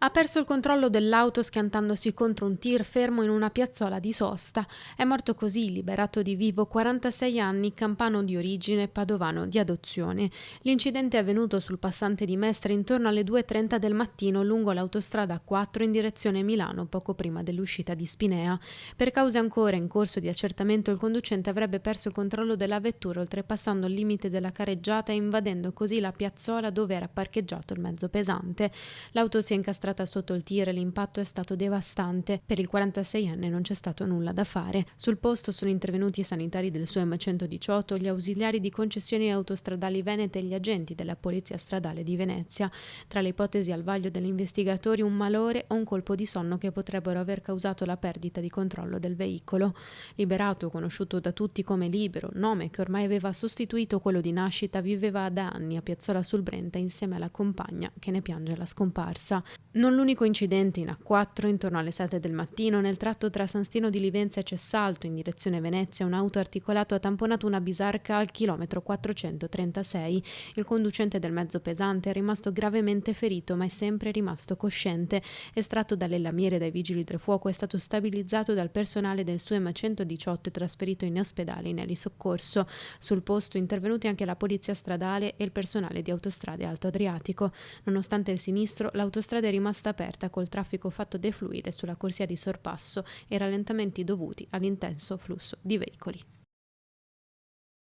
Ha perso il controllo dell'auto schiantandosi contro un tir fermo in una piazzola di sosta. È morto così, liberato di vivo, 46 anni, campano di origine, padovano di adozione. L'incidente è avvenuto sul passante di Mestre intorno alle 2:30 del mattino lungo l'autostrada A4 in direzione Milano, poco prima dell'uscita di Spinea. Per cause ancora in corso di accertamento, il conducente avrebbe perso il controllo della vettura oltrepassando il limite della careggiata e invadendo così la piazzola dove era parcheggiato il mezzo pesante. L'auto si è incastrata sotto il tir e l'impatto è stato devastante. Per il 46enne non c'è stato nulla da fare. Sul posto sono intervenuti i sanitari del SUEM 118, gli ausiliari di concessioni autostradali venete e gli agenti della Polizia Stradale di Venezia. Tra le ipotesi al vaglio degli investigatori un malore o un colpo di sonno che potrebbero aver causato la perdita di controllo del veicolo. Liberato, conosciuto da tutti come Libero, nome che ormai aveva sostituito quello di nascita, viveva da anni a Piazzola sul Brenta insieme alla compagna che ne piange la scomparsa. Non l'unico incidente in A4, intorno alle 7 del mattino, nel tratto tra San Stino di Livenza e Cessalto, in direzione Venezia, un auto articolato ha tamponato una bisarca al chilometro 436. Il conducente del mezzo pesante è rimasto gravemente ferito, ma è sempre rimasto cosciente. Estratto dalle lamiere dai vigili del fuoco, è stato stabilizzato dal personale del SUEM 118 e trasferito in ospedale in elisoccorso. Sul posto intervenuti anche la polizia stradale e il personale di Autostrade Alto Adriatico. Nonostante il sinistro, l'autostrada è rimasta aperta col traffico fatto defluire sulla corsia di sorpasso e rallentamenti dovuti all'intenso flusso di veicoli.